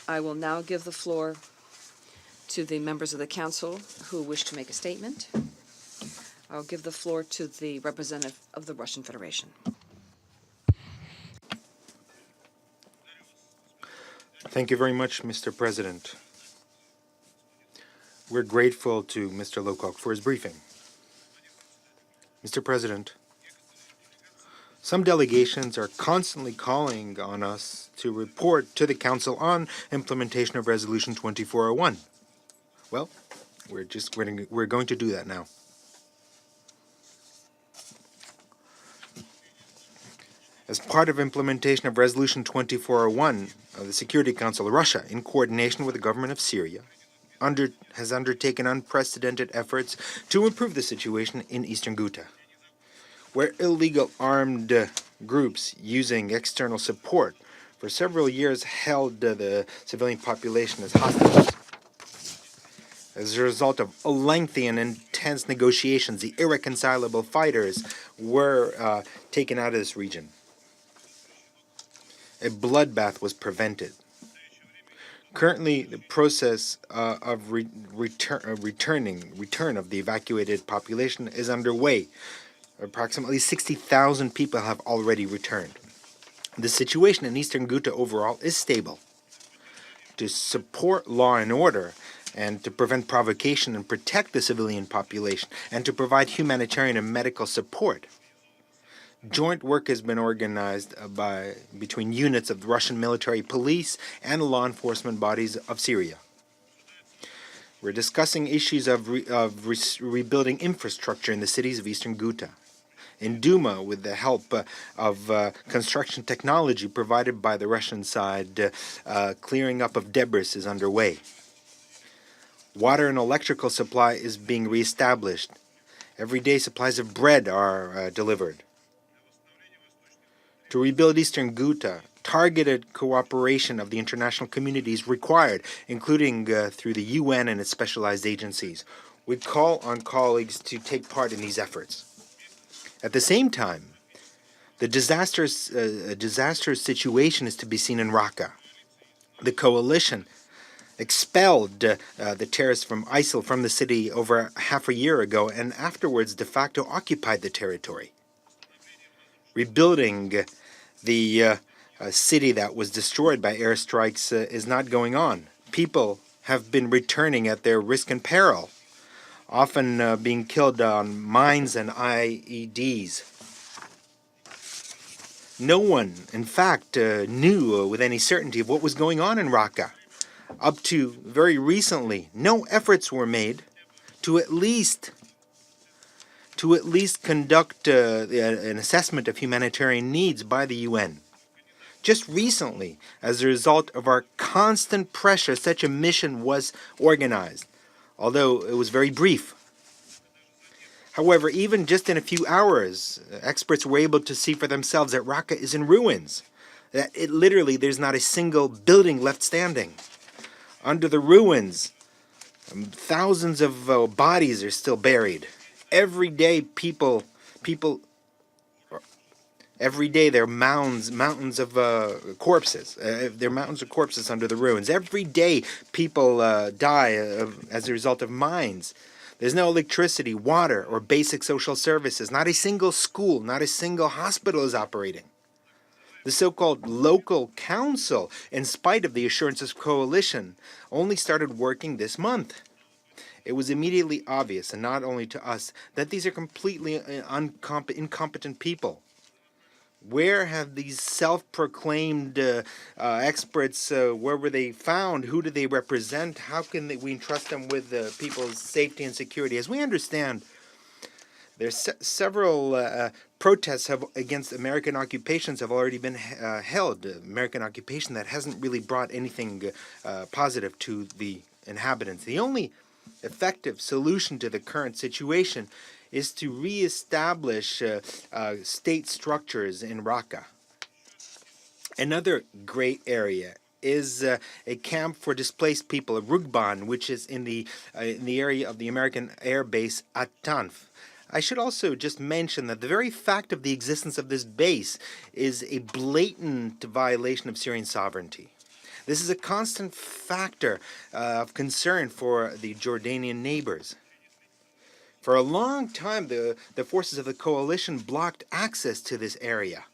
I will now give the floor to the members of the council who wish to make a statement. I'll give the floor to the representative of the Russian Federation. Thank you very much, Mr. President. We're grateful to Mr. Lowcock for his briefing. Mr. President, some delegations are constantly calling on us to report to the Council on implementation of Resolution 2401. Well, we're going to do that now. As part of implementation of Resolution 2401 of the Security Council, Russia, in coordination with the government of Syria, has undertaken unprecedented efforts to improve the situation in eastern Ghouta, where illegal armed groups using external support for several years held the civilian population as hostages. As a result of lengthy and intense negotiations, the irreconcilable fighters were taken out of this region. A bloodbath was prevented. Currently, the process of return of the evacuated population is underway. Approximately 60,000 people have already returned. The situation in eastern Ghouta overall is stable. To support law and order, and to prevent provocation and protect the civilian population, and to provide humanitarian and medical support, joint work has been organized between units of the Russian military police and law enforcement bodies of Syria. We're discussing issues of rebuilding infrastructure in the cities of eastern Ghouta. In Duma, with the help of construction technology provided by the Russian side, clearing up of debris is underway. Water and electrical supply is being reestablished. Every day supplies of bread are delivered. To rebuild eastern Ghouta, targeted cooperation of the international community is required, including through the UN and its specialized agencies. We call on colleagues to take part in these efforts. At the same time, the disastrous situation is to be seen in Raqqa. The coalition expelled the terrorists from ISIL from the city over half a year ago and afterwards de facto occupied the territory. Rebuilding the city that was destroyed by airstrikes is not going on. People have been returning at their risk and peril, often being killed on mines and IEDs. No one, in fact, knew with any certainty of what was going on in Raqqa. Up to very recently, no efforts were made to at least conduct an assessment of humanitarian needs by the UN. Just recently, as a result of our constant pressure, such a mission was organized, although it was very brief. However, even just in a few hours, experts were able to see for themselves that Raqqa is in ruins, that there's not a single building left standing. Under the ruins, thousands of bodies are still buried. Every day, every day there are mountains of corpses. There are mountains of corpses under the ruins. Every day, people die as a result of mines. There's no electricity, water, or basic social services. Not a single school, not a single hospital is operating. The so-called local council, in spite of the assurances of coalition, only started working this month. It was immediately obvious, and not only to us, that these are completely incompetent people. Where have these self-proclaimed experts, where were they found? Who do they represent? How can we entrust them with people's safety and security? As we understand, there's several protests against American occupations have already been held. American occupation that hasn't really brought anything positive to the inhabitants. The only effective solution to the current situation is to reestablish state structures in Raqqa. Another great area is a camp for displaced people, Rukban, which is in the area of the American air base at Tanf. I should also just mention that the very fact of the existence of this base is a blatant violation of Syrian sovereignty. This is a constant factor of concern for the Jordanian neighbors. For a long time, the forces of the coalition blocked access to this area.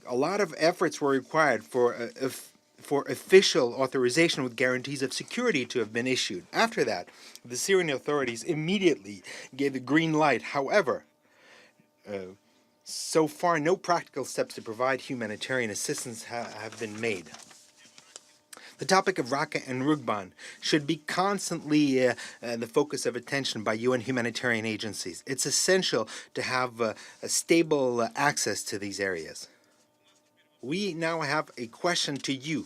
A lot of efforts were required for official authorization with guarantees of security to have been issued. After that, the Syrian authorities immediately gave the green light. However, so far, no practical steps to provide humanitarian assistance have been made. The topic of Raqqa and Rukban should be constantly the focus of attention by UN humanitarian agencies. It's essential to have a stable access to these areas. We now have a question to you.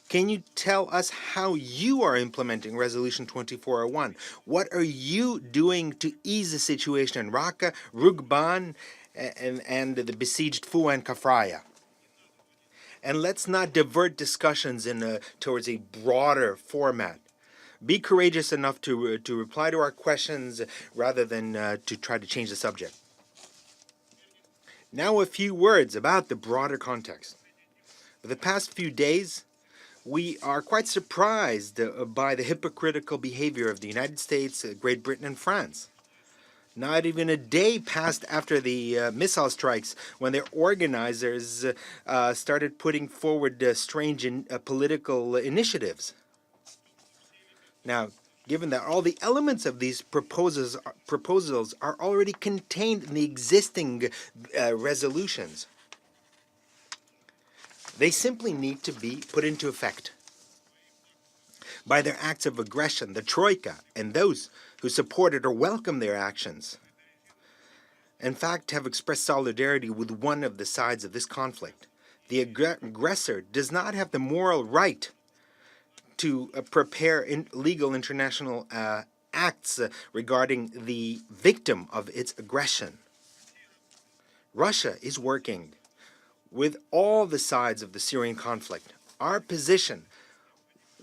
Can you tell us how you are implementing Resolution 2401? What are you doing to ease the situation in Raqqa, Rukban, and the besieged Fua and Kafraya? And let's not divert discussions towards a broader format. Be courageous enough to reply to our questions rather than to try to change the subject. Now a few words about the broader context. For the past few days, we are quite surprised by the hypocritical behavior of the United States, Great Britain, and France. Not even a day passed after the missile strikes when their organizers started putting forward strange political initiatives. Now, given that all the elements of these proposals are already contained in the existing resolutions, they simply need to be put into effect. By their acts of aggression, the Troika and those who supported or welcomed their actions, in fact, have expressed solidarity with one of the sides of this conflict. The aggressor does not have the moral right to prepare legal international acts regarding the victim of its aggression. Russia is working with all the sides of the Syrian conflict. Our position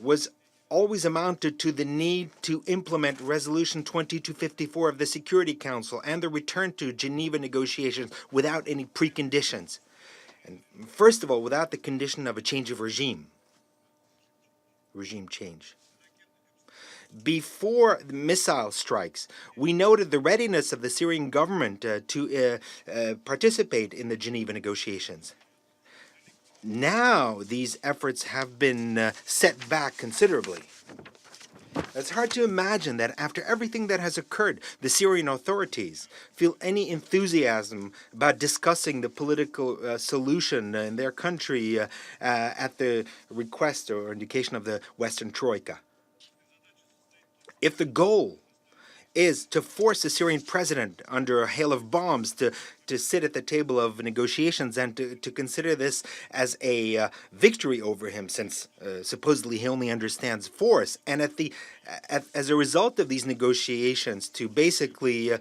was always amounted to the need to implement Resolution 2254 of the Security Council and the return to Geneva negotiations without any preconditions. And first of all, without the condition of a change of regime change. Before the missile strikes, we noted the readiness of the Syrian government to participate in the Geneva negotiations. Now these efforts have been set back considerably. It's hard to imagine that after everything that has occurred, the Syrian authorities feel any enthusiasm about discussing the political solution in their country at the request or indication of the Western Troika. If the goal is to force the Syrian president under a hail of bombs to sit at the table of negotiations and to consider this as a victory over him, since supposedly he only understands force, and as a result of these negotiations to basically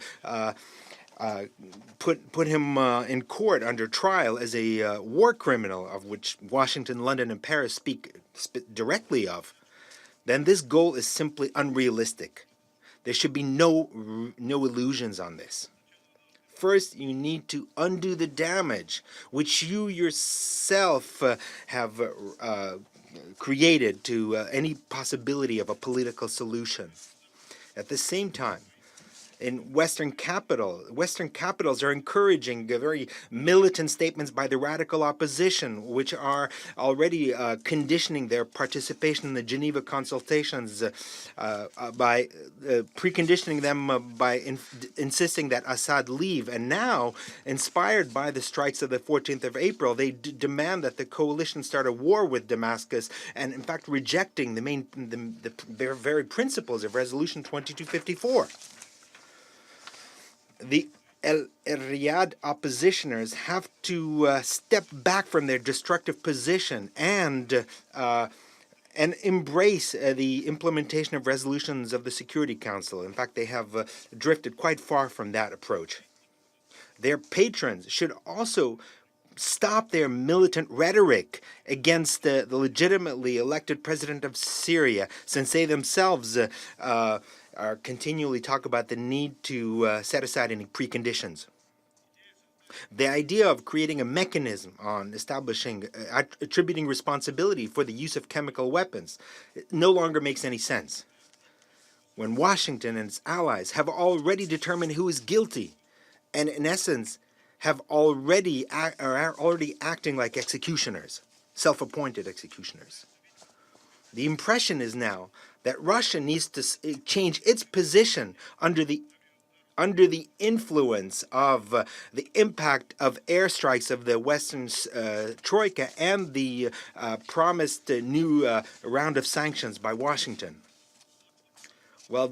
put him in court under trial as a war criminal, of which Washington, London, and Paris speak directly of, then this goal is simply unrealistic. There should be no illusions on this. First, you need to undo the damage which you yourself have created to any possibility of a political solution. At the same time, in Western capitals are encouraging very militant statements by the radical opposition, which are already conditioning their participation in the Geneva consultations by preconditioning them by insisting that Assad leave. And now, inspired by the strikes of the 14th of April, they demand that the coalition start a war with Damascus, and in fact rejecting the very principles of Resolution 2254. The Riyadh oppositioners have to step back from their destructive position and embrace the implementation of resolutions of the Security Council. In fact, they have drifted quite far from that approach. Their patrons should also stop their militant rhetoric against the legitimately elected president of Syria, since they themselves are continually talk about the need to set aside any preconditions. The idea of creating a mechanism on attributing responsibility for the use of chemical weapons no longer makes any sense. When Washington and its allies have already determined who is guilty, and in essence are already acting like executioners, self-appointed executioners. The impression is now that Russia needs to change its position under the influence of the impact of airstrikes of the Western Troika and the promised new round of sanctions by Washington. Well,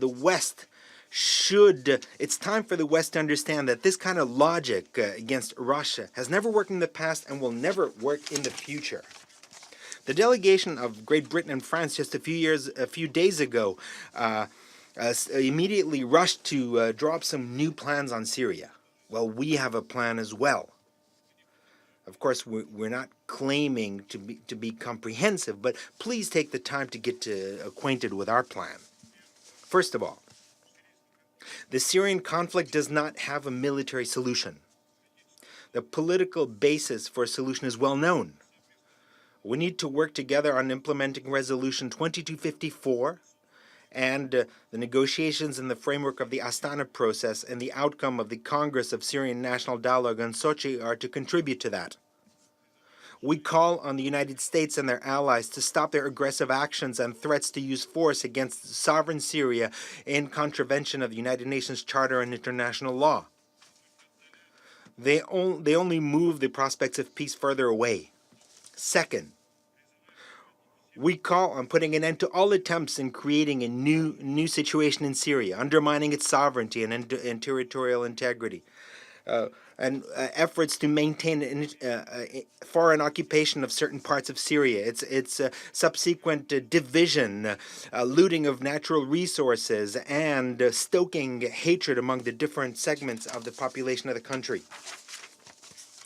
it's time for the West to understand that this kind of logic against Russia has never worked in the past and will never work in the future. The delegation of Great Britain and France just a few days ago immediately rushed to draw up some new plans on Syria. Well, we have a plan as well. Of course, we're not claiming to be comprehensive, but please take the time to get acquainted with our plan. First of all, the Syrian conflict does not have a military solution. The political basis for a solution is well known. We need to work together on implementing Resolution 2254 and the negotiations in the framework of the Astana process and the outcome of the Congress of Syrian National Dialogue on Sochi are to contribute to that. We call on the United States and their allies to stop their aggressive actions and threats to use force against sovereign Syria in contravention of the United Nations Charter and international law. They only move the prospects of peace further away. Second, we call on putting an end to all attempts in creating a new situation in Syria, undermining its sovereignty and territorial integrity, and efforts to maintain foreign occupation of certain parts of Syria, its subsequent division, looting of natural resources, and stoking hatred among the different segments of the population of the country.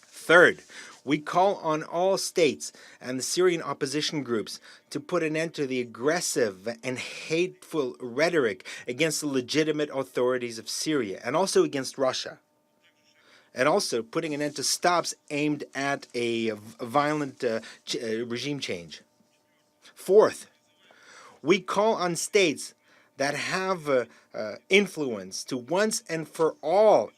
Third, we call on all states and the Syrian opposition groups to put an end to the aggressive and hateful rhetoric against the legitimate authorities of Syria and also against Russia. And also putting an end to stops aimed at a violent regime change. Fourth, we call on states that have influence to once and for all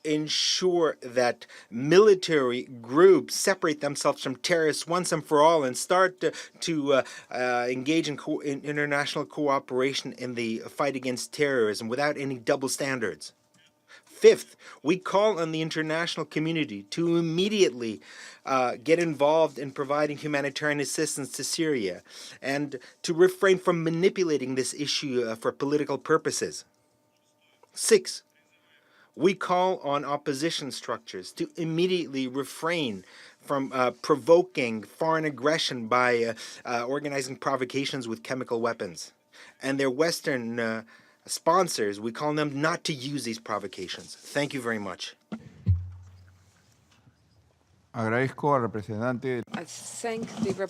ensure that military groups separate themselves from terrorists once and for all and start to engage in international cooperation in the fight against terrorism without any double standards. Fifth, we call on the international community to immediately get involved in providing humanitarian assistance to Syria and to refrain from manipulating this issue for political purposes. Six, we call on opposition structures to immediately refrain from provoking foreign aggression by organizing provocations with chemical weapons. And their Western sponsors, we call on them not to use these provocations. Thank you very much. Agradezco al representante. I thank the representative